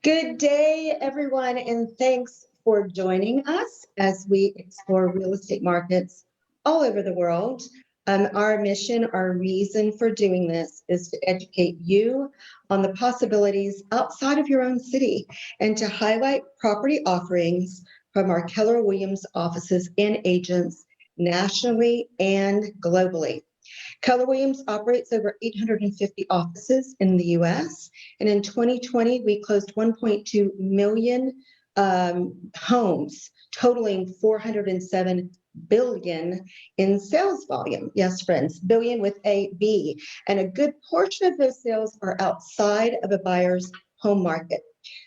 Good day, everyone, and thanks for joining us as we explore real estate markets all over the world. Our mission, our reason for doing this is to educate you on the possibilities outside of your own city and to highlight property offerings from our Keller Williams offices and agents nationally and globally. Keller Williams operates over 850 offices in the US, and in 2020, we closed 1.2 million homes, totaling 407 billion in sales volume. Yes, friends, billion with a B. And a good portion of those sales are outside of a buyer's home market.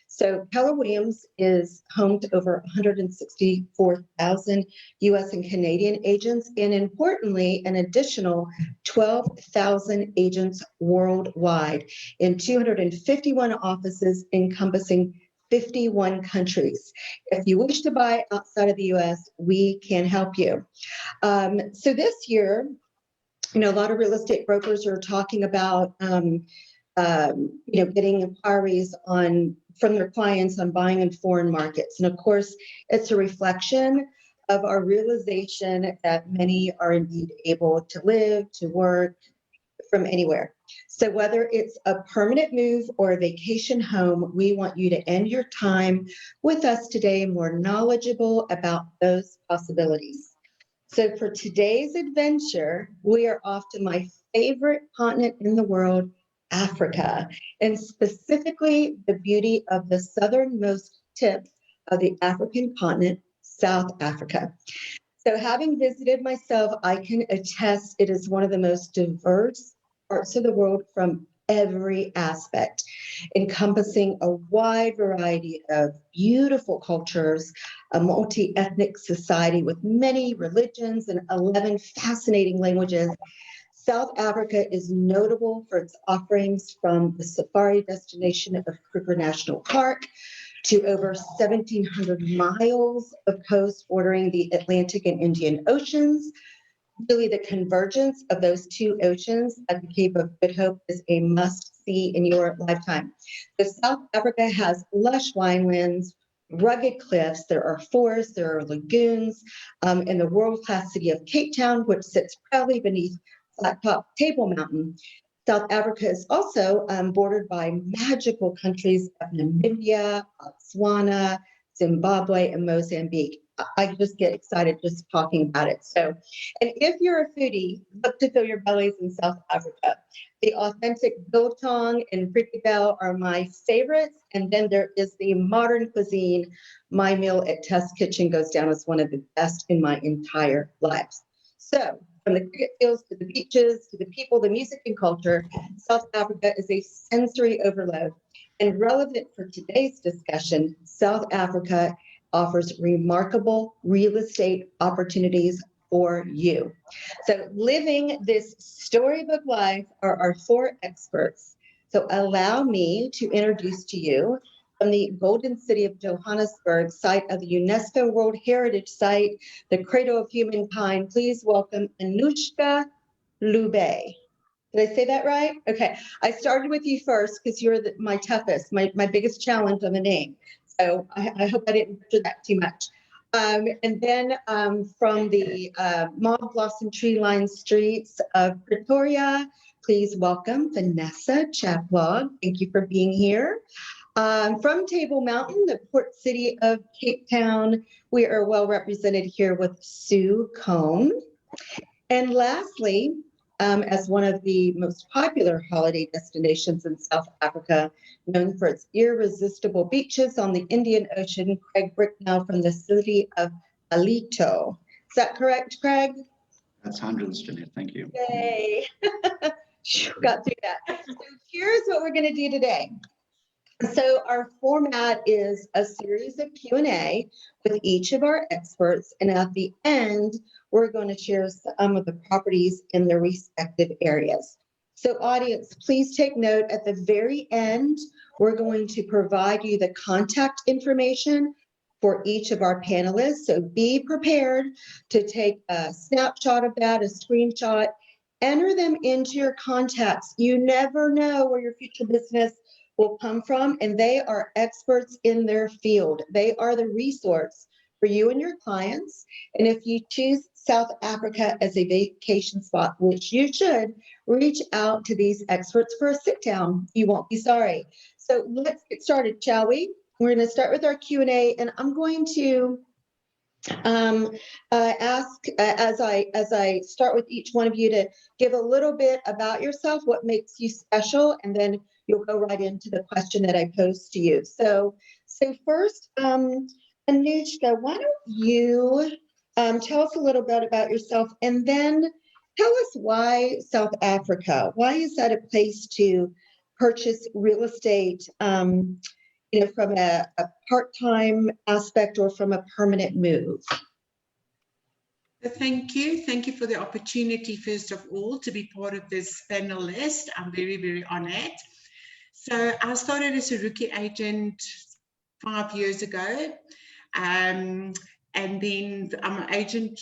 So Keller Williams is home to over 164,000 US and Canadian agents, and importantly, an additional 12,000 agents worldwide in 251 offices encompassing 51 countries. If you wish to buy outside of the US, we can help you. So this year, a lot of real estate brokers are talking about, getting inquiries from their clients on buying in foreign markets. And of course, it's a reflection of our realization that many are indeed able to live, to work from anywhere. So whether it's a permanent move or a vacation home, we want you to end your time with us today more knowledgeable about those possibilities. So for today's adventure, we are off to my favorite continent in the world, Africa, and specifically the beauty of the southernmost tip of the African continent, South Africa. So having visited myself, I can attest it is one of the most diverse parts of the world from every aspect, encompassing a wide variety of beautiful cultures, a multi-ethnic society with many religions and 11 fascinating languages. South Africa is notable for its offerings from the safari destination of Kruger National Park to over 1,700 miles of coast bordering the Atlantic and Indian Oceans. Really, the convergence of those two oceans at the Cape of Good Hope is a must-see in your lifetime. So South Africa has lush winelands, rugged cliffs, there are forests, there are lagoons, and the world-class city of Cape Town, which sits proudly beneath flat-top Table Mountain. South Africa is also bordered by magical countries of Namibia, Botswana, Zimbabwe, and Mozambique. I just get excited just talking about it. So, and if you're a foodie, look to fill your bellies in South Africa. The authentic biltong and frikadelle are my favorites. And then there is the modern cuisine. My meal at Test Kitchen goes down as one of the best in my entire life. So, from the cricket fields to the beaches, to the people, the music and culture, South Africa is a sensory overload. And relevant for today's discussion, South Africa offers remarkable real estate opportunities for you. So living this storybook life are our four experts. So allow me to introduce to you from the Golden City of Johannesburg, site of the UNESCO World Heritage Site, the Cradle of Humankind. Please welcome Anouschka Lubbe. Did I say that right? Okay. I started with you first because you're my toughest, my biggest challenge on the name. So I hope I didn't butcher that too much. And then from the Mauve Blossom Tree-lined streets of Pretoria, please welcome Vanessa Chaplog. Thank you for being here. From Table Mountain, the port city of Cape Town, we are well represented here with Sue Kohn. And lastly, as one of the most popular holiday destinations in South Africa, known for its irresistible beaches on the Indian Ocean, Craig Bricknell from the city of Alito. Is that correct, Craig? That's hundreds, Jeanette. Thank you. Yay. Got through that. So here's what we're going to do today. So our format is a series of Q&A with each of our experts, and at the end, we're going to share some of the properties in their respective areas. So audience, please take note at the very end, we're going to provide you the contact information for each of our panelists. So be prepared to take a snapshot of that, a screenshot, enter them into your contacts. You never know where your future business will come from, and they are experts in their field. They are the resource for you and your clients. And if you choose South Africa as a vacation spot, which you should, reach out to these experts for a sit down. You won't be sorry. So let's get started, shall we? We're going to start with our Q&A, and I'm going to ask as I start with each one of you to give a little bit about yourself, what makes you special, and then you'll go right into the question that I posed to you. So first, Anouschka, why don't you tell us a little bit about yourself, and then tell us why South Africa? Why is that a place to purchase real estate? From a part-time aspect or from a permanent move? Thank you. Thank you for the opportunity, first of all, to be part of this panel list. I'm very, very honored. So I started as a rookie agent 5 years ago. And then I'm an agent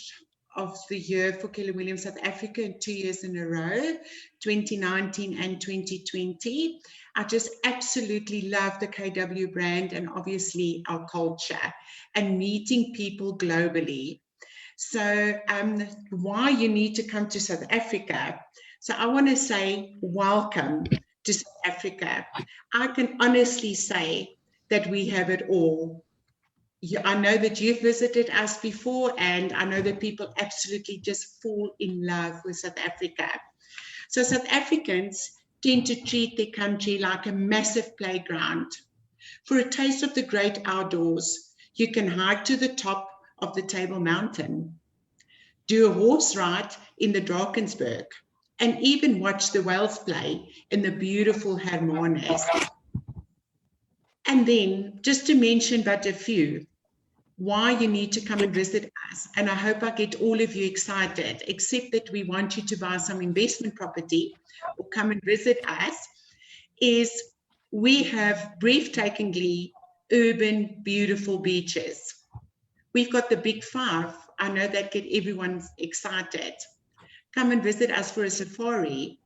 of the year for Keller Williams South Africa in 2 years in a row, 2019 and 2020. I just absolutely love the KW brand and obviously our culture and meeting people globally. So why you need to come to South Africa? So I want to say welcome to South Africa. I can honestly say that we have it all. I know that you've visited us before, and I know that people absolutely just fall in love with South Africa. So South Africans tend to treat their country like a massive playground. For a taste of the great outdoors, you can hike to the top of the Table Mountain, do a horse ride in the Drakensberg, and even watch the whales play in the beautiful Hermanus. And then, just to mention but a few, why you need to come and visit us, and I hope I get all of you excited, except that we want you to buy some investment property or come and visit us, is we have breathtakingly urban, beautiful beaches. We've got the Big Five. I know that get everyone excited. Come and visit us for a safari,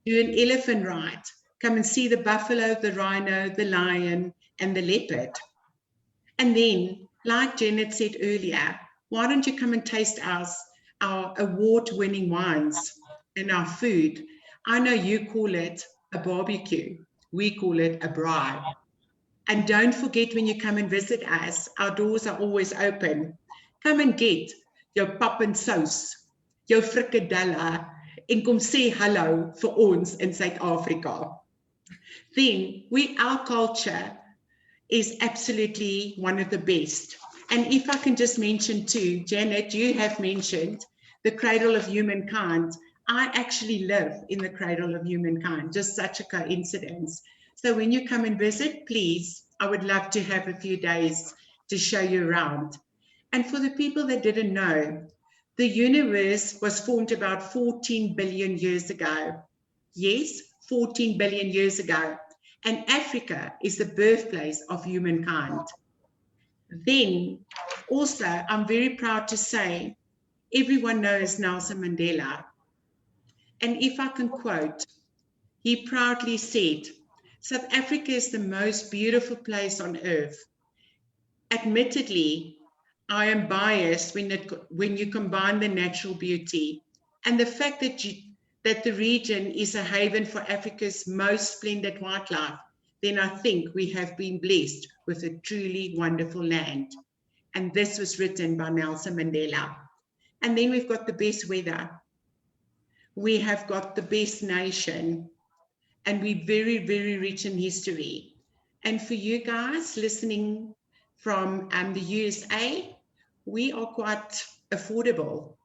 do an elephant ride, come and see the buffalo, the rhino, the lion, and the leopard. And then, like Janet said earlier, why don't you come and taste our award-winning wines and our food? I know you call it a barbecue. We call it a braai. And don't forget, when you come and visit us, our doors are always open. Come and get your pap and sauce, your frikadelle, en kom sê hallo vir ons in Suid-Afrika. Then, our culture is absolutely one of the best. And if I can just mention too, Janet, you have mentioned the Cradle of Humankind. I actually live in the Cradle of Humankind, just such a coincidence. So when you come and visit, please, I would love to have a few days to show you around. And for the people that didn't know, the universe was formed about 14 billion years ago. Yes, 14 billion years ago. And Africa is the birthplace of humankind. Then, also, I'm very proud to say, everyone knows Nelson Mandela. And if I can quote, he proudly said, "South Africa is the most beautiful place on earth. Admittedly, I am biased when you combine the natural beauty and the fact that the region is a haven for Africa's most splendid wildlife, then I think we have been blessed with a truly wonderful land." And this was written by Nelson Mandela. And then we've got the best weather. We have got the best nation. And we're very, very rich in history. And for you guys listening from the USA, we are quite affordable.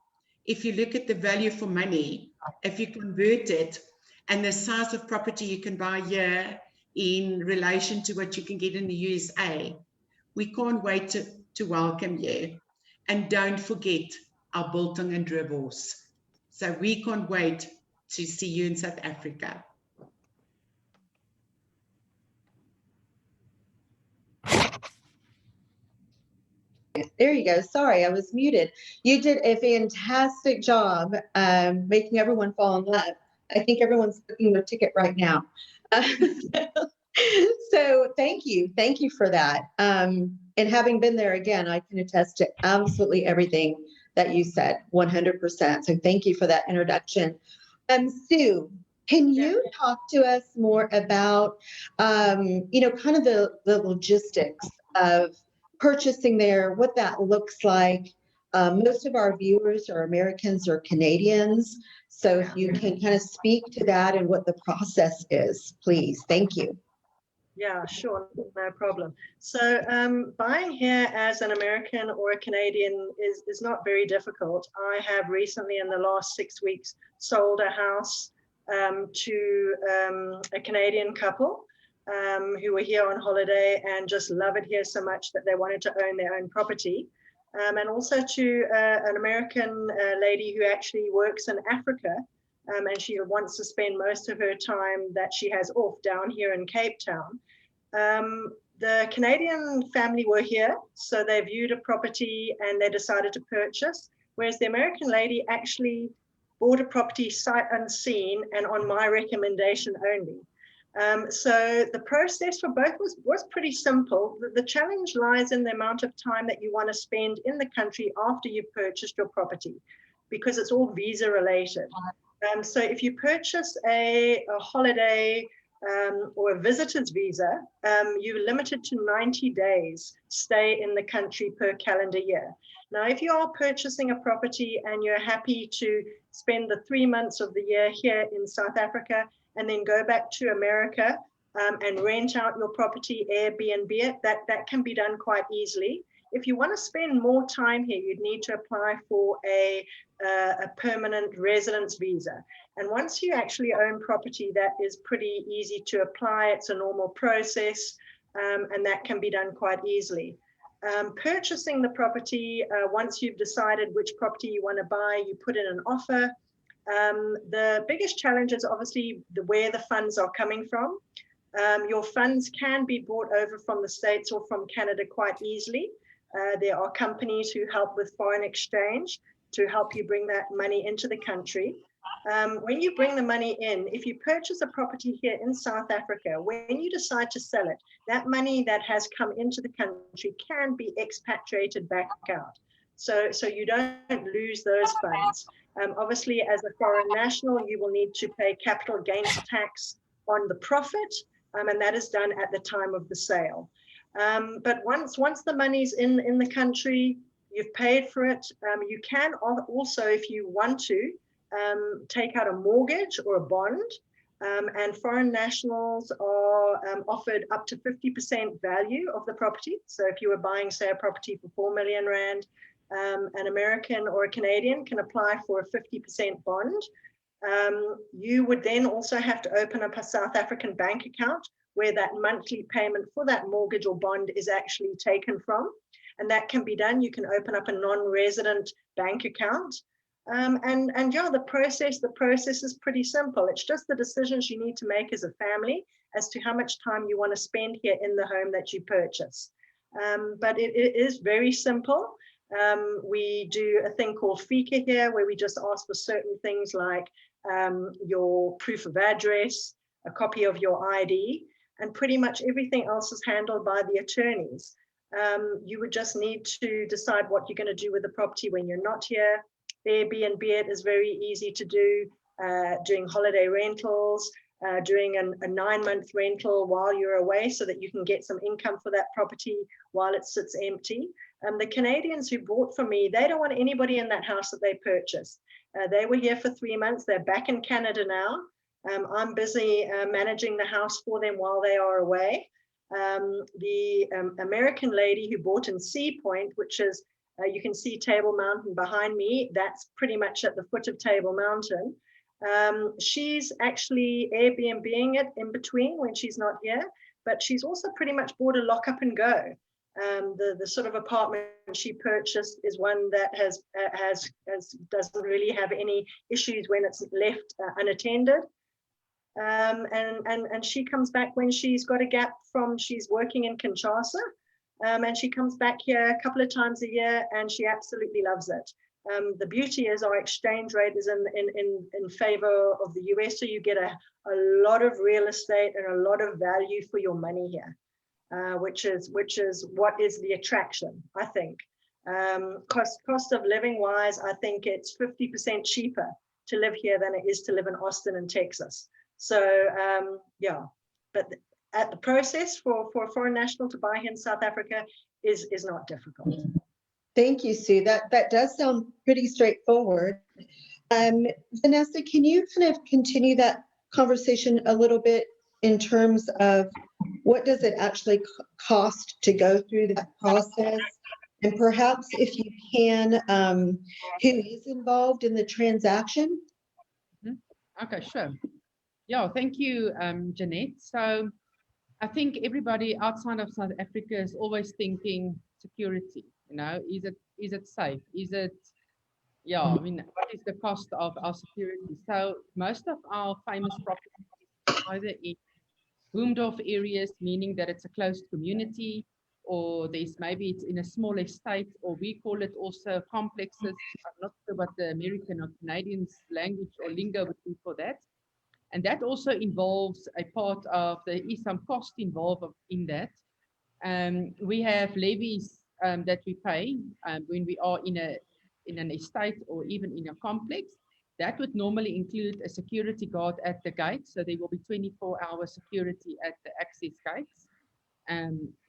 If you look at the value for money, if you convert it and the size of property you can buy here in relation to what you can get in the USA, we can't wait to welcome you. And don't forget our biltong and dribbles. So we can't wait to see you in South Africa. There you go. Sorry, I was muted. You did a fantastic job making everyone fall in love. I think everyone's booking their ticket right now. So thank you for that. And having been there again, I can attest to absolutely everything that you said, 100%. So thank you for that introduction. Sue, can you talk to us more about, kind of the logistics of purchasing there, what that looks like? Most of our viewers are Americans or Canadians. So if you can kind of speak to that and what the process is, please. Thank you. Yeah, sure, no problem. So buying here as an American or a Canadian is not very difficult. I have recently, in the last 6 weeks, sold a house to a Canadian couple who were here on holiday and just love it here so much that they wanted to own their own property. And also to an American lady who actually works in Africa, and she wants to spend most of her time that she has off down here in Cape Town. The Canadian family were here, so they viewed a property and they decided to purchase, whereas the American lady actually bought a property sight unseen and on my recommendation only. So the process for both was pretty simple. The challenge lies in the amount of time that you want to spend in the country after you've purchased your property, because it's all visa related. So if you purchase a holiday or a visitor's visa, you're limited to 90 days stay in the country per calendar year. Now, if you are purchasing a property and you're happy to spend the 3 months of the year here in South Africa and then go back to America and rent out your property, Airbnb it, that can be done quite easily. If you want to spend more time here, you'd need to apply for a permanent residence visa. And once you actually own property, that is pretty easy to apply. It's a normal process, and that can be done quite easily. Purchasing the property, once you've decided which property you want to buy, you put in an offer. The biggest challenge is obviously where the funds are coming from. Your funds can be brought over from the States or from Canada quite easily. There are companies who help with foreign exchange to help you bring that money into the country. When you bring the money in, if you purchase a property here in South Africa, when you decide to sell it, that money that has come into the country can be expatriated back out. So you don't lose those funds. Obviously, as a foreign national, you will need to pay capital gains tax on the profit, and that is done at the time of the sale. But once the money's in the country, you've paid for it, you can also, if you want to, take out a mortgage or a bond, and foreign nationals are offered up to 50% value of the property. So if you were buying, say, a property for 4 million Rand, an American or a Canadian can apply for a 50% bond. You would then also have to open up a South African bank account where that monthly payment for that mortgage or bond is actually taken from. And that can be done. You can open up a non-resident bank account. And yeah, the process is pretty simple. It's just the decisions you need to make as a family as to how much time you want to spend here in the home that you purchase. But it is very simple. We do a thing called FICA here, where we just ask for certain things like your proof of address, a copy of your ID, and pretty much everything else is handled by the attorneys. You would just need to decide what you're going to do with the property when you're not here. Airbnb it is very easy to do, doing holiday rentals, doing a 9-month rental while you're away so that you can get some income for that property while it sits empty. The Canadians who bought from me, they don't want anybody in that house that they purchased. They were here for 3 months. They're back in Canada now. I'm busy managing the house for them while they are away. The American lady who bought in Sea Point, which is, you can see Table Mountain behind me. That's pretty much at the foot of Table Mountain. She's actually Airbnb-ing it in between when she's not here, but she's also pretty much bought a lock up and go. The sort of apartment she purchased is one that doesn't really have any issues when it's left unattended. And she comes back when she's got a gap from, she's working in Kinshasa, and she comes back here a couple of times a year and she absolutely loves it. The beauty is our exchange rate is in favor of the US, so you get a lot of real estate and a lot of value for your money here, which is what is the attraction, I think. Cost of living wise, I think it's 50% cheaper to live here than it is to live in Austin and Texas. So yeah, but at the process for a foreign national to buy here in South Africa is not difficult. Thank you, Sue. That does sound pretty straightforward. Vanessa, can you kind of continue that conversation a little bit in terms of what does it actually cost to go through that process? And perhaps if you can, who is involved in the transaction? Okay, sure. Yeah, thank you, Jeanette. So I think everybody outside of South Africa is always thinking security. You know, is it safe? Is it, yeah, I mean, what is the cost of our security? So most of our famous properties are either in Boomdorf areas, meaning that it's a closed community, or maybe it's in a small estate, or we call it also complexes. I'm not sure what the American or Canadian language or lingo would be for that. And that also involves a part of, there is some cost involved in that. We have levies that we pay when we are in an estate or even in a complex. That would normally include a security guard at the gate. So there will be 24-hour security at the access gates.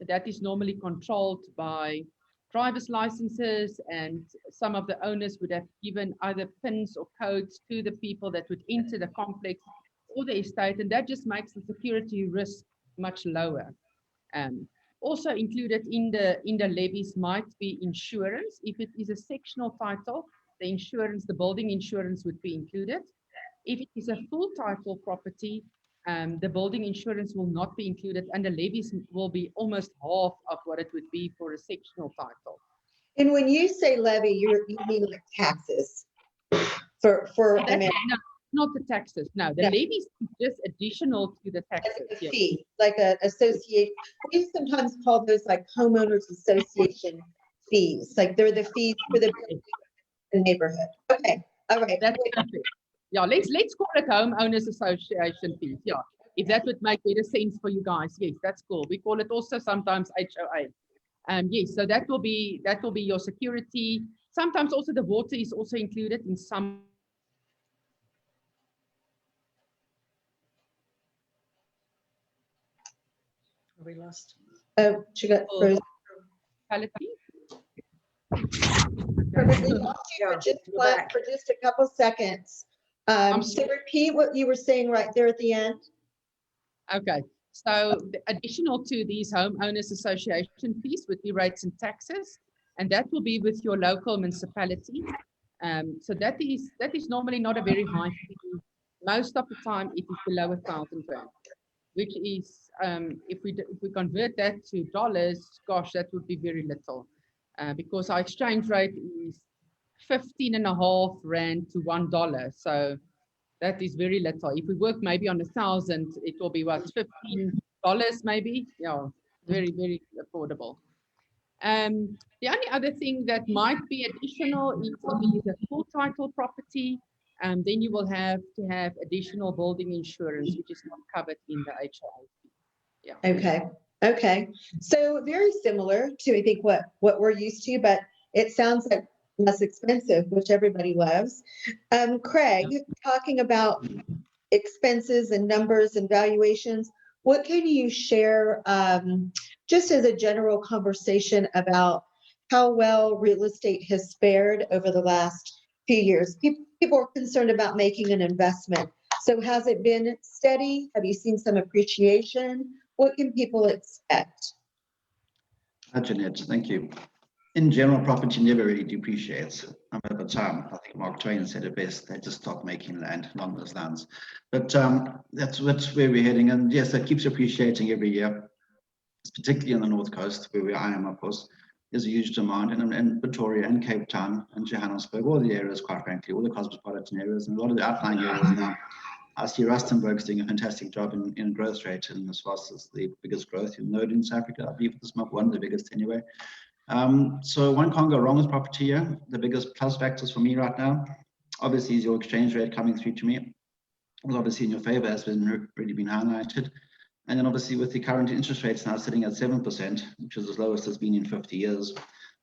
That is normally controlled by driver's licenses, and some of the owners would have given either pins or codes to the people that would enter the complex or the estate, and that just makes the security risk much lower. Also included in the levies might be insurance. If it is a sectional title, the insurance, the building insurance would be included. If it is a full title property, the building insurance will not be included, and the levies will be almost half of what it would be for a sectional title. And when you say levy, you mean like taxes for America? No, not the taxes. No, the levies is just additional to the taxes. Like a fee, like an association. We sometimes call those like homeowners association fees. Like they're the fees for the neighborhood. Okay, all right. That's perfect. Yeah, let's call it homeowners association fees. Yeah, if that would make better sense for you guys. Yes, that's cool. We call it also sometimes HOA. Yes, so that will be your security. Sometimes also the water is also included in some. We lost. Oh, she got frozen. For just a couple seconds. So repeat what you were saying right there at the end. Okay, so additional to these homeowners association fees would be rates and taxes, and that will be with your local municipality. So that is normally not a very high fee. Most of the time it is below R1,000, which is if we convert that to dollars, gosh, that would be very little, because our exchange rate is 15.5 Rand to $1. So that is very little. If we work maybe on 1,000, it will be what, $15 maybe? Yeah, very, very affordable. The only other thing that might be additional is if it is a full title property, then you will have to have additional building insurance, which is not covered in the HOA. Yeah. Okay. So very similar to, I think, what we're used to, but it sounds like less expensive, which everybody loves. Craig, talking about expenses and numbers and valuations, what can you share just as a general conversation about how well real estate has fared over the last few years? People are concerned about making an investment. So has it been steady? Have you seen some appreciation? What can people expect? Jeanette, thank you. In general, property never really depreciates. Over time, I think Mark Twain said it best, they just stop making land along those lands. But that's where we're heading. And yes, that keeps appreciating every year, particularly on the North Coast, where I am, of course. There's a huge demand in Pretoria and Cape Town and Johannesburg, all the areas, quite frankly, all the cosmopolitan areas and a lot of the outlying areas now. I see Rustenburg's doing a fantastic job in growth rate, and as far as the biggest growth in node in South Africa, I believe this month, one of the biggest anyway. So one can't go wrong with property here. The biggest plus factors for me right now, obviously, is your exchange rate coming through to me. Well, obviously in your favor, has been really been highlighted. And then obviously with the current interest rates now sitting at 7%, which is the lowest it's been in 50 years,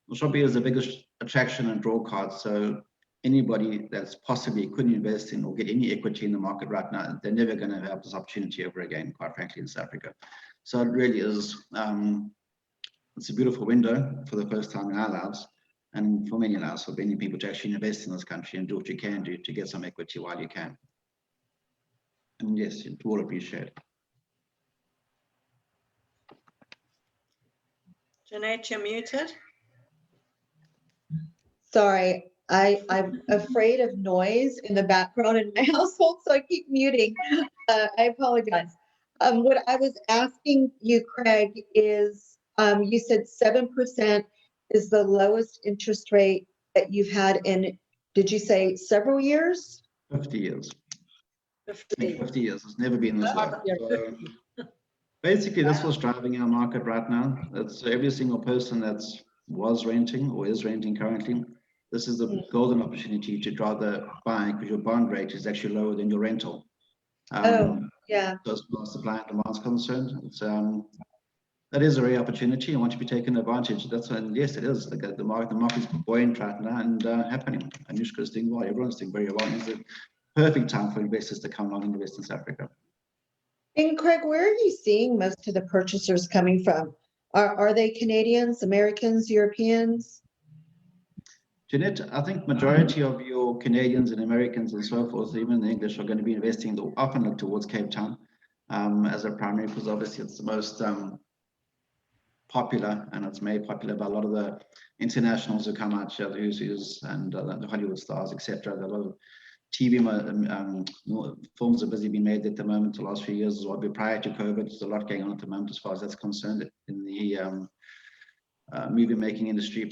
which probably is the biggest attraction and draw card. So anybody that's possibly couldn't invest in or get any equity in the market right now, they're never going to have this opportunity ever again, quite frankly, in South Africa. So it really is, it's a beautiful window for the first time in our lives, and for many lives, for many people to actually invest in this country and do what you can do to get some equity while you can. And yes, it will appreciate it. Jeanette, you're muted. Sorry, I'm afraid of noise in the background in my household, so I keep muting. I apologize. What I was asking you, Craig, is you said 7% is the lowest interest rate that you've had in, did you say several years? 50 years. 50. 50 years. It's never been this low. Yeah, So basically, that's what's driving our market right now. It's every single person that was renting or is renting currently. This is the golden opportunity to rather buy, because your bond rate is actually lower than your rental. Yeah. So as far as supply and demand is concerned, it's, that is a rare opportunity and want to be taken advantage. That's when, yes, it is. The market's buoyant right now and happening. Anouschka is doing well. Everyone's doing very well. It's a perfect time for investors to come along and invest in South Africa. And Craig, where are you seeing most of the purchasers coming from? Are they Canadians, Americans, Europeans? Jeanette, I think majority of your Canadians and Americans and so forth, even the English, are going to be investing, they'll often look towards Cape Town as a primary, because obviously it's the most popular, and it's made popular by a lot of the internationals who come out here, the who's and the Hollywood stars, etc. A lot of TV films are busy being made at the moment, the last few years as well. But prior to COVID, there's a lot going on at the moment as far as that's concerned in the movie making industry,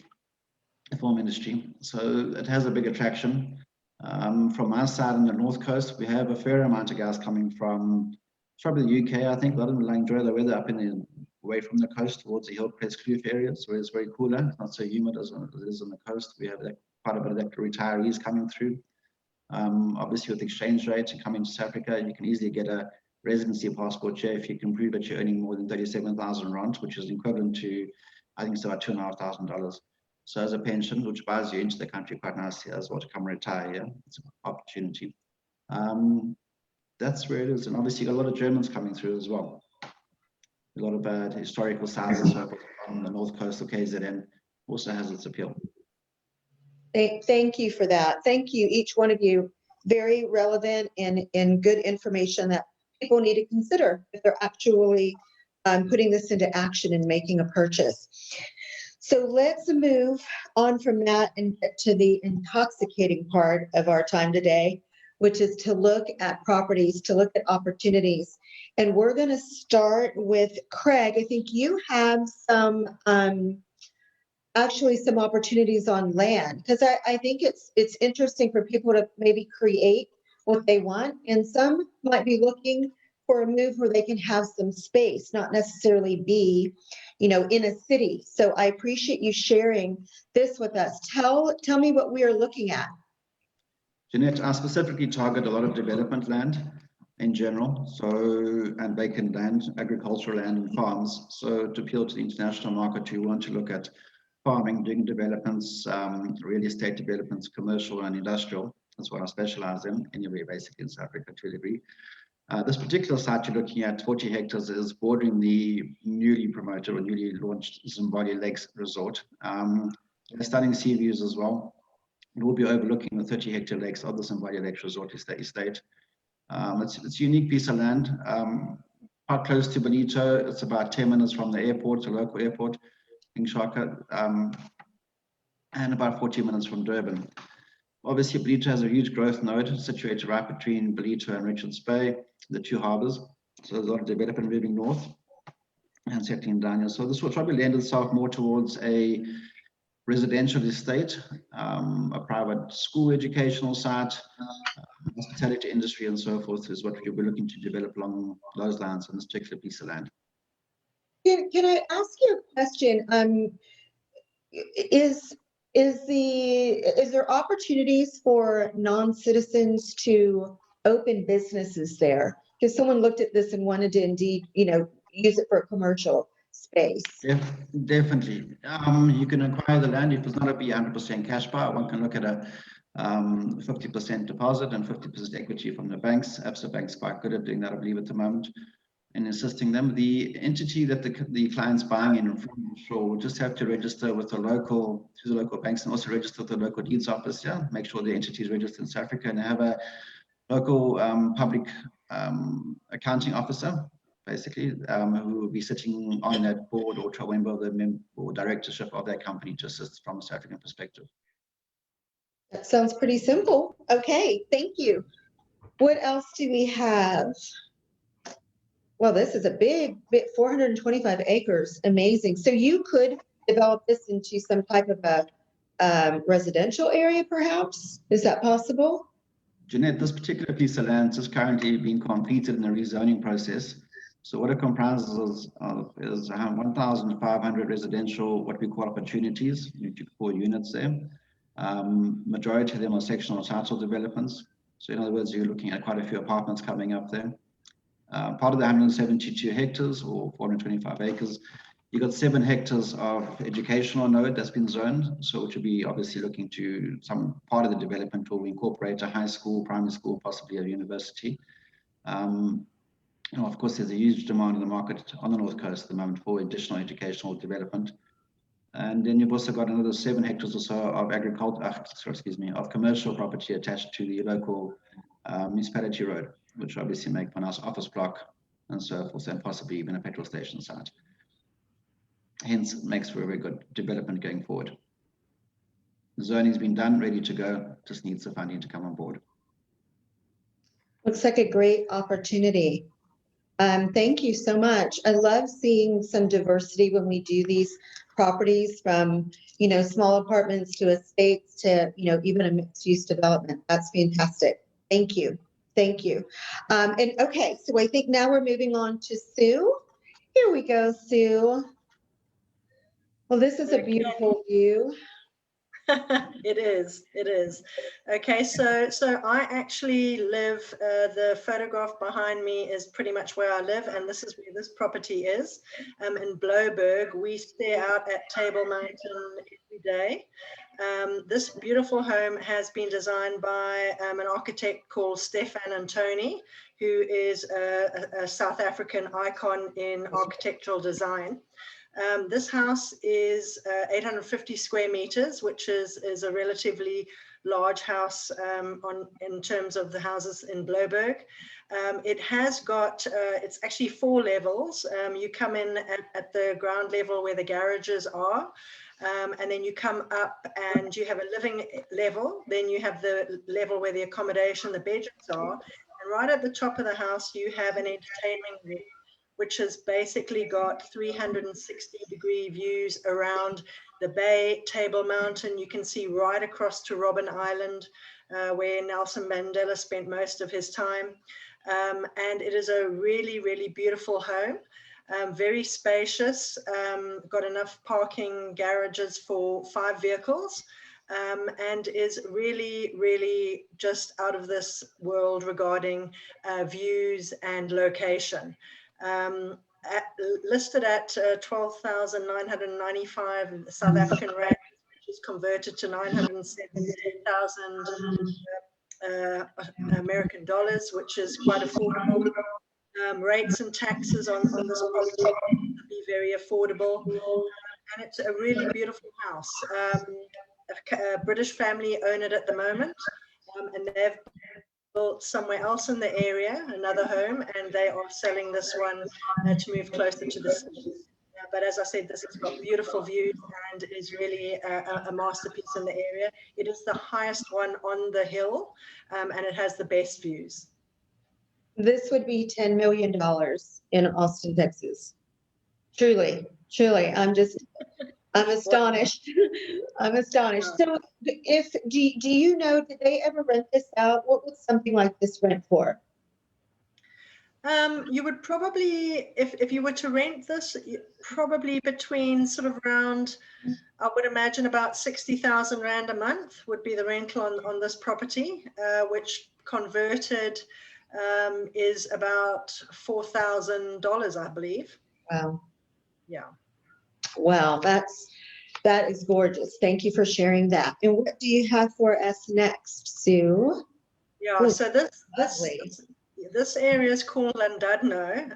film industry. So it has a big attraction. From our side on the North Coast, we have a fair amount of guys coming from probably the UK. I think a lot of them enjoy the weather up in the away from the coast towards the Hillcrest Kloof areas, where it's very cooler. It's not so humid as it is on the coast. We have quite a bit of retirees coming through. Obviously, with exchange rates coming to South Africa, you can easily get a residency passport here if you can prove that you're earning more than 37,000 rand, which is equivalent to, I think it's about $2,500. So as a pension, which buys you into the country quite nicely as well to come retire here. It's an opportunity. That's where it is. And obviously, you got a lot of Germans coming through as well. A lot of historical sites and so forth on the north coast of KZN also has its appeal. Thank you for that. Thank you, each one of you. Very relevant and good information that people need to consider if they're actually putting this into action and making a purchase. So let's move on from that and get to the intoxicating part of our time today, which is to look at properties, to look at opportunities. And we're going to start with Craig. I think you have some actually some opportunities on land, because I think it's interesting for people to maybe create what they want, and some might be looking for a move where they can have some space, not necessarily be, in a city. So I appreciate you sharing this with us. Tell me what we are looking at. Jeanette, I specifically target a lot of development land in general, and vacant land, agricultural land and farms. So to appeal to the international market, you want to look at farming, doing developments, real estate developments, commercial and industrial. That's what I specialize in, anyway, basically in South Africa to a degree. This particular site you're looking at, 40 hectares, is bordering the newly promoted or newly launched Zimbabwe Lakes Resort. They're studying sea views as well. It will be overlooking the 30-hectare lakes of the Zimbabwe Lakes Resort estate. It's a unique piece of land, quite close to Bonito. It's about 10 minutes from the airport, the local airport, in Shaka, and about 40 minutes from Durban. Obviously, Bonito has a huge growth node situated right between Bonito and Richards Bay, the two harbors. So there's a lot of development moving north and settling down here. So this will probably lend itself more towards a residential estate, a private school educational site, hospitality industry and so forth is what we'll be looking to develop along those lines on this particular piece of land. Can I ask you a question? is there opportunities for non-citizens to open businesses there? Because someone looked at this and wanted to indeed, use it for a commercial space. Definitely. You can acquire the land if it's not a 100% cash buy. One can look at a 50% deposit and 50% equity from the banks. Absa Bank's quite good at doing that, I believe, at the moment, and assisting them. The entity that the client's buying in sure will just have to register with the local banks and also register with the local deeds office. Yeah, make sure the entity is registered in South Africa and have a local public accounting officer, basically, who will be sitting on that board or member of the or directorship of that company to assist from a South African perspective. That sounds pretty simple. Okay, thank you. What else do we have? Well, this is a big, 425 acres, amazing. So you could develop this into some type of a residential area, perhaps? Is that possible? Jeanette, this particular piece of land is currently being completed in a rezoning process. So what it comprises of is 1,500 residential, what we call opportunities, you could call units there. Majority of them are sectional title developments. So in other words, you're looking at quite a few apartments coming up there. Part of the 172 hectares or 425 acres, you've got 7 hectares of educational node that's been zoned. So which will be obviously looking to some part of the development will incorporate a high school, primary school, possibly a university. Of course, there's a huge demand in the market on the North Coast at the moment for additional educational development. And then you've also got another 7 hectares or so of of commercial property attached to the local municipality road, which obviously make a nice office block and so forth, and possibly even a petrol station site. Hence, it makes for a very good development going forward. The zoning's been done, ready to go, just needs the funding to come on board. Looks like a great opportunity. Thank you so much. I love seeing some diversity when we do these properties, from, small apartments to estates to, even a mixed use development. That's fantastic. Thank you. Thank you. And okay, so I think now we're moving on to Sue. Here we go, Sue. Well, this is a beautiful view. It is. Okay, so I actually live, the photograph behind me is pretty much where I live, and this is where this property is. In Blouberg, we stare out at Table Mountain every day. This beautiful home has been designed by an architect called Stefan Antoni, who is a South African icon in architectural design. This house is 850 square meters, which is a relatively large house in terms of the houses in Blouberg. It has got, it's actually 4 levels. You come in at the ground level where the garages are, and then you come up and you have a living level. Then you have the level where the accommodation, the bedrooms are. And right at the top of the house, you have an entertainment room, which has basically got 360-degree views around the bay, Table Mountain. You can see right across to Robben Island, where Nelson Mandela spent most of his time. And it is a really, really beautiful home, very spacious, got enough parking garages for 5 vehicles. And is really, really just out of this world regarding views and location. Listed at 12,995 South African rand, which is converted to 970,000 American dollars, which is quite affordable. Rates and taxes on this property will be very affordable, and it's a really beautiful house. A British family own it at the moment, and they've built somewhere else in the area, another home, and they are selling this one to move closer to the city. But as I said, this has got beautiful views and is really a masterpiece in the area. It is the highest one on the hill, and it has the best views. This would be $10 million in Austin, Texas. Truly, I'm astonished. I'm astonished. So do you know, did they ever rent this out? What would something like this rent for? You would probably, if you were to rent this, probably between sort of around, I would imagine about 60,000 Rand a month would be the rental on this property, which converted is about $4,000, I believe. Wow. Yeah. Wow, that is gorgeous. Thank you for sharing that. And what do you have for us next, Sue? Yeah, Ooh, so lovely. this area is called Lendadno.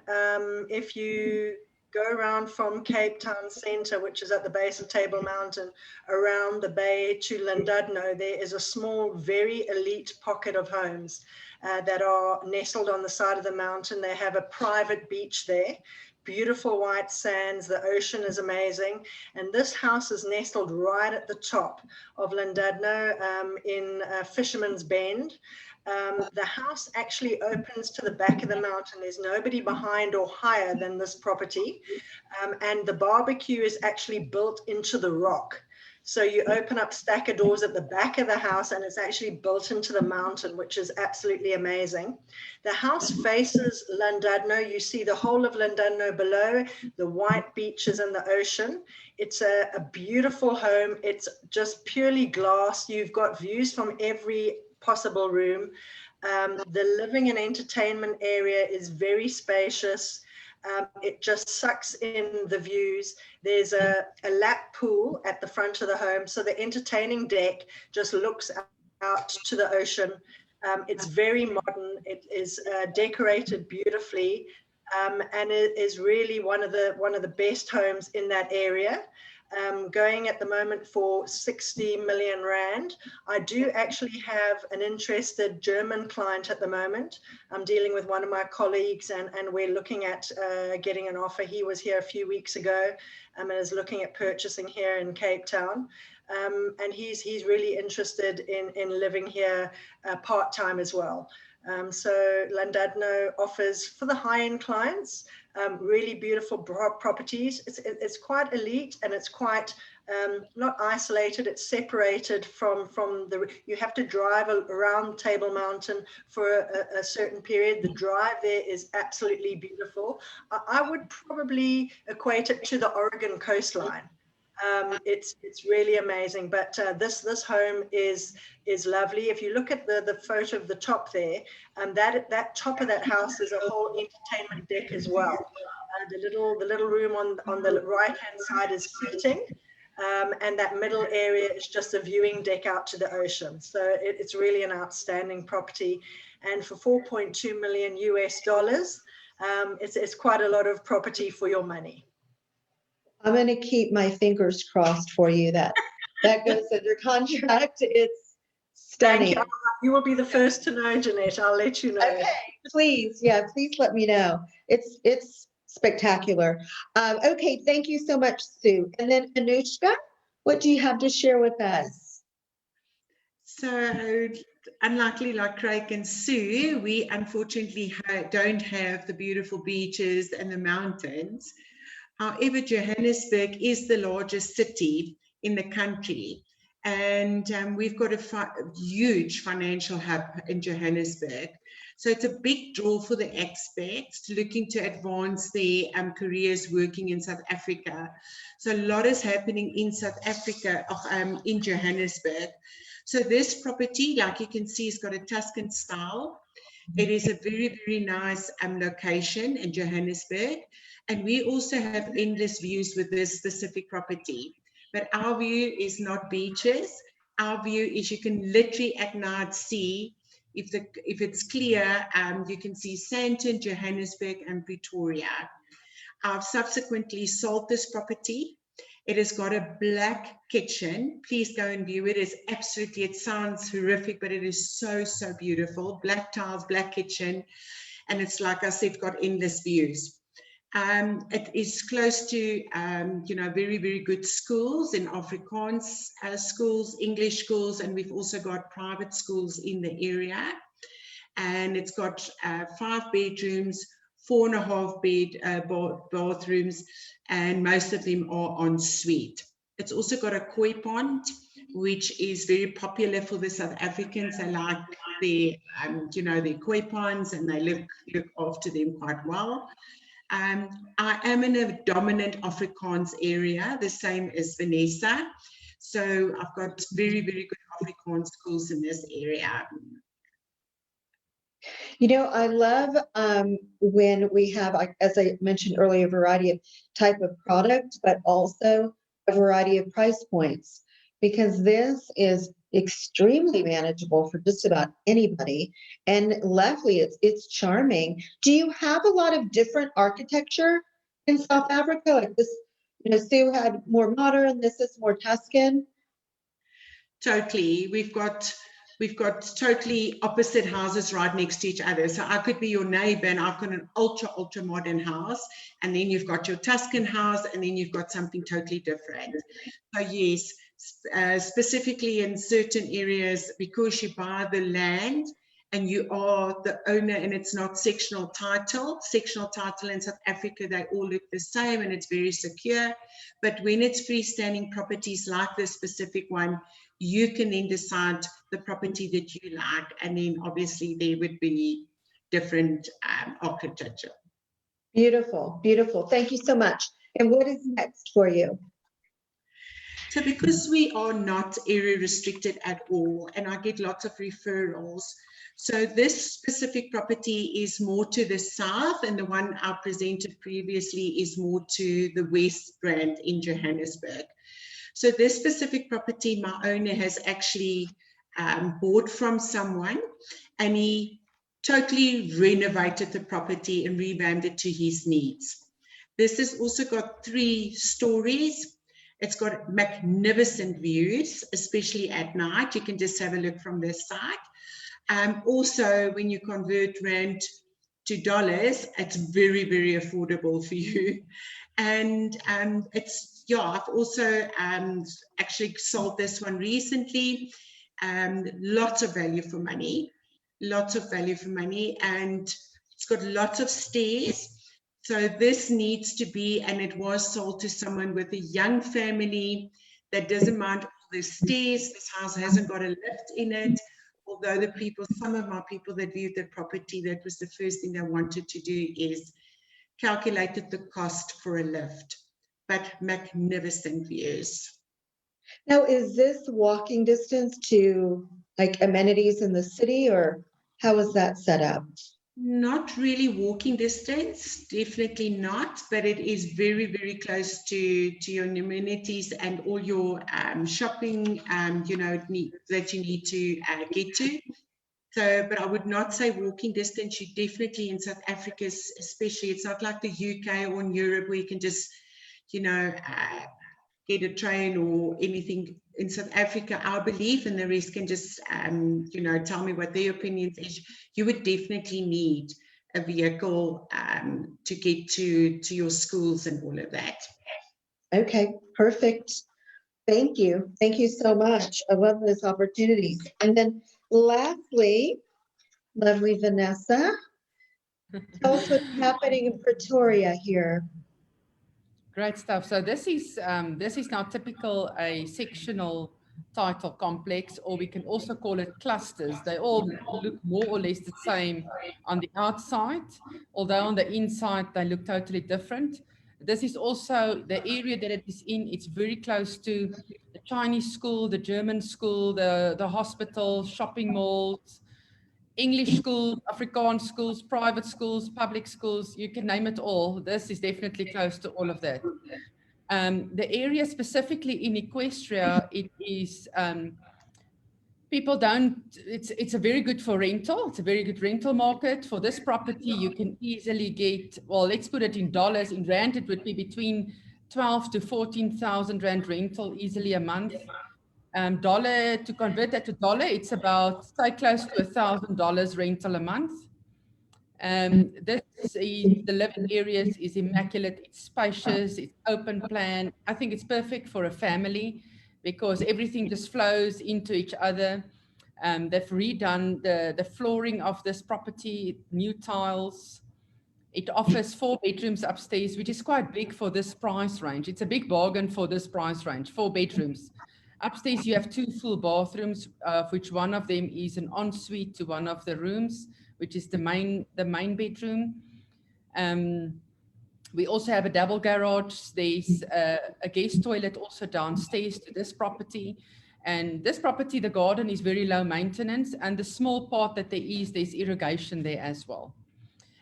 If you go around from Cape Town Centre, which is at the base of Table Mountain, around the bay to Lendadno, there is a small, very elite pocket of homes that are nestled on the side of the mountain. They have a private beach there. Beautiful white sands, the ocean is amazing. And this house is nestled right at the top of Lendadno in Fisherman's Bend. The house actually opens to the back of the mountain. There's nobody behind or higher than this property. And the barbecue is actually built into the rock. So you open up stacker doors at the back of the house and it's actually built into the mountain, which is absolutely amazing. The house faces Lendadno. You see the whole of Lendadno below, the white beaches and the ocean. It's a beautiful home. It's just purely glass. You've got views from every possible room. The living and entertainment area is very spacious. It just sucks in the views. There's a lap pool at the front of the home, so the entertaining deck just looks out to the ocean. It's very modern. It is decorated beautifully, and it is really one of the best homes in that area. Going at the moment for 60 million Rand. I do actually have an interested German client at the moment. I'm dealing with one of my colleagues and we're looking at getting an offer. He was here a few weeks ago and is looking at purchasing here in Cape Town. And he's really interested in living here part-time as well. So Lendadno offers for the high-end clients, really beautiful properties. It's quite elite and it's quite not isolated. It's separated from the, you have to drive around Table Mountain for a certain period. The drive there is absolutely beautiful. I would probably equate it to the Oregon coastline. It's really amazing, but this home is lovely. If you look at the photo of the top there, that top of that house is a whole entertainment deck as well. The little room on the right hand side is seating, and that middle area is just a viewing deck out to the ocean. So it's really an outstanding property, and for $4.2 million US, it's quite a lot of property for your money. I'm going to keep my fingers crossed for you that goes under contract. It's stunning. Thank you. You will be the first to know, Jeanette. I'll let you know. Okay, please. Yeah, please let me know. It's spectacular. Okay, thank you so much, Sue. And then Anouschka, what do you have to share with us? So, unlikely like Craig and Sue, we unfortunately don't have the beautiful beaches and the mountains. However, Johannesburg is the largest city in the country, and we've got a huge financial hub in Johannesburg. So it's a big draw for the expats looking to advance their careers working in South Africa. So a lot is happening in South Africa, in Johannesburg. So this property, like you can see, has got a Tuscan style. It is a very, very nice location in Johannesburg. And we also have endless views with this specific property. But our view is not beaches. Our view is you can literally at night see, if it's clear, you can see Sandton, Johannesburg, and Pretoria. I've subsequently sold this property. It has got a black kitchen. Please go and view it. It sounds horrific, but it is so, so beautiful. Black tiles, black kitchen. And it's, like I said, got endless views. It is close to, very, very good schools in Afrikaans schools, English schools, and we've also got private schools in the area. And it's got 5 bedrooms, 4.5 bathrooms, and most of them are en suite. It's also got a koi pond, which is very popular for the South Africans. They like their, you know, their koi ponds, and they look after them quite well. I am in a dominant Afrikaans area, the same as Vanessa. So I've got very, very good Afrikaans schools in this area. You know, I love when we have, as I mentioned earlier, a variety of type of product, but also a variety of price points, because this is extremely manageable for just about anybody. And lovely, it's charming. Do you have a lot of different architecture in South Africa? Like this, you know, Sue had more modern, this is more Tuscan. Totally. We've got totally opposite houses right next to each other. So I could be your neighbor and I've got an ultra modern house, and then you've got your Tuscan house, and then you've got something totally different. So yes, specifically in certain areas, because you buy the land and you are the owner, and it's not sectional title. Sectional title in South Africa, they all look the same and it's very secure. But when it's freestanding properties like this specific one, you can then decide the property that you like, and then obviously there would be different architecture. Beautiful, beautiful. Thank you so much. And what is next for you? So because we are not area restricted at all, and I get lots of referrals, so this specific property is more to the south, and the one I presented previously is more to the west Rand in Johannesburg. So this specific property, my owner has actually bought from someone, and he totally renovated the property and revamped it to his needs. This has also got 3 stories. It's got magnificent views, especially at night. You can just have a look from this side. Also, when you convert Rand to dollars, it's very, very affordable for you. And it's, yeah, I've also actually sold this one recently. Lots of value for money, and it's got lots of stairs. So this needs to be, and it was sold to someone with a young family that doesn't mind all the stairs. This house hasn't got a lift in it. Although some of my people that viewed the property, that was the first thing they wanted to do is calculated the cost for a lift. But magnificent views. Now, is this walking distance to like amenities in the city, or how is that set up? Not really walking distance, definitely not, but it is very, very close to your amenities and all your shopping, you know, that you need to get to. So, but I would not say walking distance. You definitely in South Africa, especially, it's not like the UK or in Europe where you can just, you know, get a train or anything. In South Africa, our belief, and the rest can just, you know, tell me what their opinions is. You would definitely need a vehicle to get to your schools and all of that. Okay, perfect. Thank you. Thank you so much. I love those opportunities. And then lastly, lovely Vanessa, tell us what's happening in Pretoria here. Great stuff. So this is now typical a sectional title complex, or we can also call it clusters. They all look more or less the same on the outside, although on the inside they look totally different. This is also the area that it is in. It's very close to the Chinese school, the German school, the hospital, shopping malls, English schools, Afrikaans schools, private schools, public schools, you can name it all. This is definitely close to all of that. The area specifically in Equestria, it is, people don't, it's a very good for rental. It's a very good rental market. For this property, you can easily get, well, let's put it in dollars. In Rand, it would be between 12 to 14,000 Rand rental easily a month. Dollar, to convert that to dollar, it's about, say, close to $1,000 rental a month. This is, the living areas is immaculate, it's spacious, it's open plan. I think it's perfect for a family because everything just flows into each other. They've redone the flooring of this property, new tiles. It offers 4 bedrooms upstairs, which is quite big for this price range. It's a big bargain for this price range, 4 bedrooms. Upstairs, you have 2 full bathrooms, of which one of them is an ensuite to one of the rooms, which is the main bedroom. We also have a double garage. There's a guest toilet also downstairs to this property. And this property, the garden is very low maintenance, and the small part that there's irrigation there as well.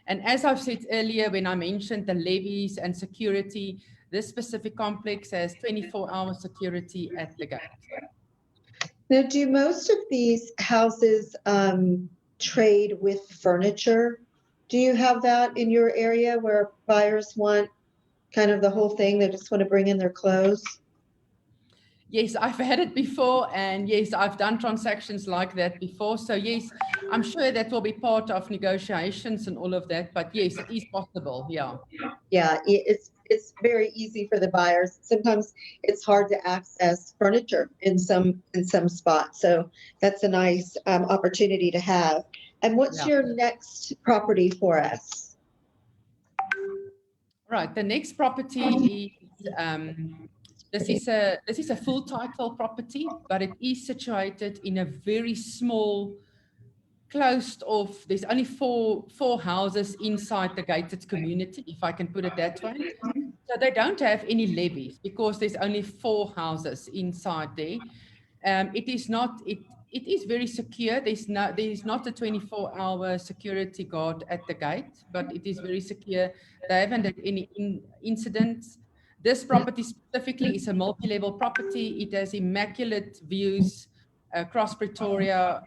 And as I've said earlier, when I mentioned the levies and security, this specific complex has 24-hour security at the gate. Now, do most of these houses trade with furniture? Do you have that in your area where buyers want kind of the whole thing? They just want to bring in their clothes? Yes, I've had it before, and yes, I've done transactions like that before. So yes, I'm sure that will be part of negotiations and all of that, but yes, it is possible, yeah. Yeah, it's very easy for the buyers. Sometimes it's hard to access furniture in some spots. So that's a nice opportunity to have. And what's Yeah. your next property for us? Right, the next property is, this is a full title property, but it is situated in a very small, closed off, there's only four houses inside the gated community, if I can put it that way. So they don't have any levies because there's only 4 houses inside there. It is very secure. There is not a 24-hour security guard at the gate, but it is very secure. They haven't had any incidents. This property specifically is a multi-level property. It has immaculate views across Pretoria.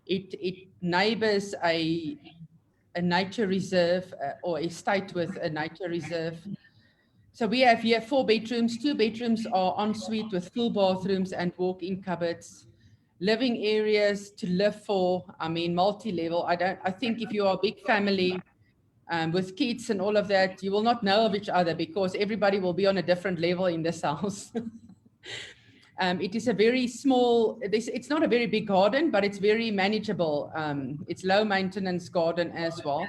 It neighbors a nature reserve or estate with a nature reserve. So we have here 4 bedrooms. 2 bedrooms are ensuite with full bathrooms and walk-in cupboards. Living areas to live for, I mean, multi-level. I think if you are a big family with kids and all of that, you will not know of each other because everybody will be on a different level in this house. It is a very small, it's not a very big garden, but it's very manageable. It's low maintenance garden as well.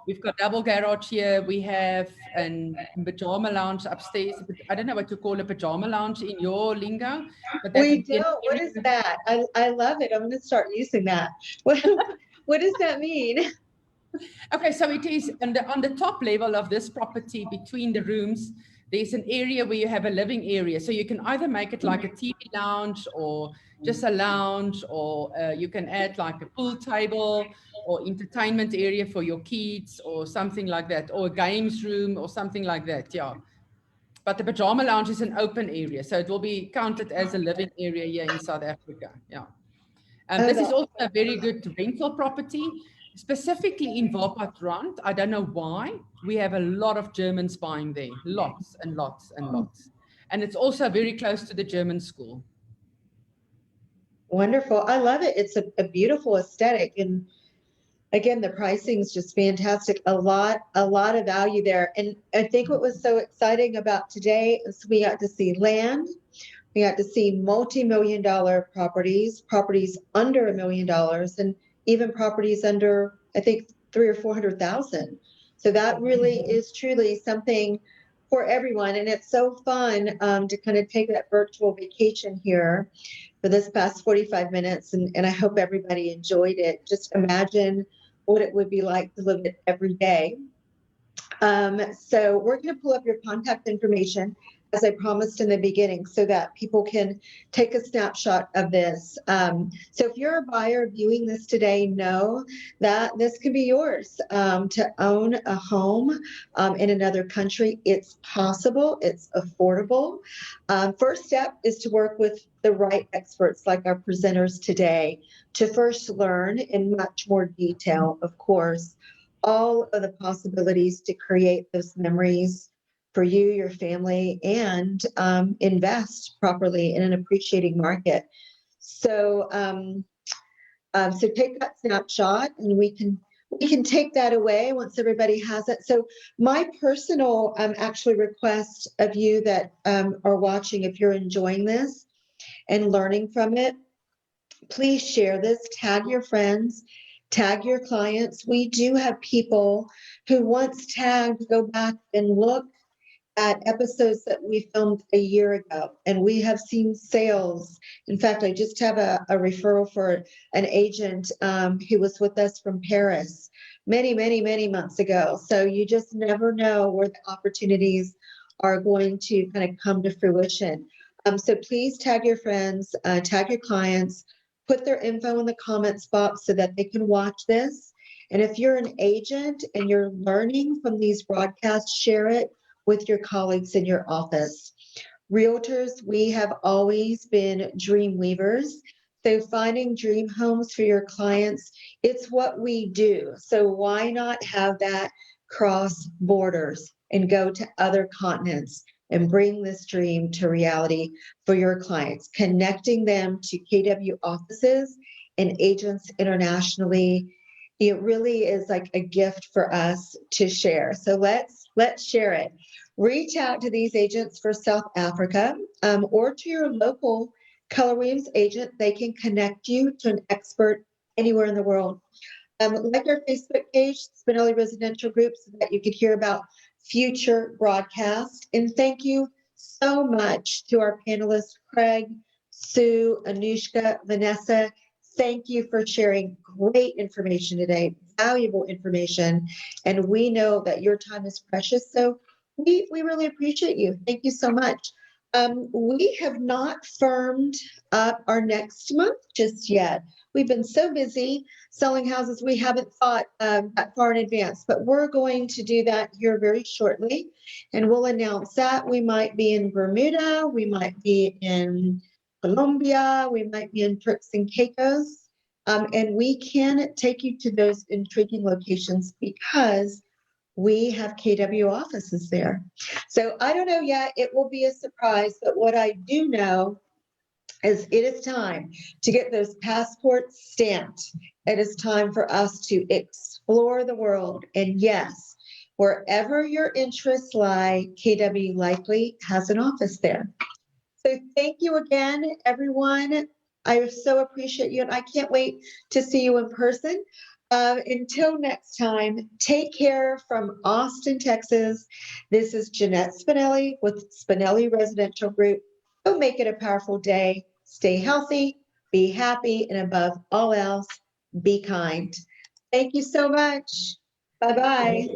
We've got double garage here. We have a pajama lounge upstairs. I don't know what to call a pajama lounge in your lingo. But We don't. What is that? I love it. I'm going to start using that. What does that mean? Okay, so it is on the top level of this property between the rooms. There's an area where you have a living area. So you can either make it like a TV lounge or just a lounge, or you can add like a pool table or entertainment area for your kids or something like that, or a games room or something like that, yeah. But the pajama lounge is an open area, so it will be counted as a living area here in South Africa, yeah. This is also a very good rental property. Specifically in Wappatrand, I don't know why, we have a lot of Germans buying there, lots and lots and lots. And it's also very close to the German school. Wonderful. I love it. It's a beautiful aesthetic. And again, the pricing is just fantastic. A lot of value there. And I think what was so exciting about today is we got to see land. We got to see multi-million-dollar properties under $1 million, and even properties under, I think, 300,000 or 400,000. So that really is truly something for everyone. And it's so fun to kind of take that virtual vacation here for this past 45 minutes. And I hope everybody enjoyed it. Just imagine what it would be like to live it every day. So we're going to pull up your contact information, as I promised in the beginning, so that people can take a snapshot of this. So if you're a buyer viewing this today, know that this can be yours to own a home in another country. It's possible. It's affordable. First step is to work with the right experts like our presenters today to first learn in much more detail, of course, all of the possibilities to create those memories for you, your family, and invest properly in an appreciating market. So, so take that snapshot, and we can take that away once everybody has it. So, my personal actually request of you that are watching, if you're enjoying this and learning from it, please share this. Tag your friends. Tag your clients. We do have people who once tagged go back and look at episodes that we filmed a year ago, and we have seen sales. In fact, I just have a referral for an agent who was with us from Paris many months ago. So you just never know where the opportunities are going to kind of come to fruition. So please tag your friends, tag your clients, put their info in the comments box so that they can watch this. And if you're an agent and you're learning from these broadcasts, share it with your colleagues in your office. Realtors, we have always been dream weavers. So finding dream homes for your clients, it's what we do. So why not have that cross borders and go to other continents and bring this dream to reality for your clients, connecting them to KW offices and agents internationally. It really is like a gift for us to share. So let's share it. Reach out to these agents for South Africa or to your local Keller Williams agent. They can connect you to an expert anywhere in the world. Like our Facebook page, Spinelli Residential Group, so that you could hear about future broadcasts. And thank you so much to our panelists, Craig, Sue, Anouschka, Vanessa. Thank you for sharing great information today, valuable information. And we know that your time is precious. So we really appreciate you. Thank you so much. We have not firmed up our next month just yet. We've been so busy selling houses, we haven't thought that far in advance, but we're going to do that here very shortly. And we'll announce that. We might be in Bermuda, we might be in Colombia, we might be in Turks and Caicos. And we can take you to those intriguing locations because we have KW offices there. So I don't know yet, it will be a surprise, but what I do know is it is time to get those passports stamped. It is time for us to explore the world. And yes, wherever your interests lie, KW likely has an office there. So thank you again, everyone. I so appreciate you, and I can't wait to see you in person. Until next time, take care from Austin, Texas. This is Jeanette Spinelli with Spinelli Residential Group. Go make it a powerful day. Stay healthy, be happy, and above all else, be kind. Thank you so much. Bye-bye.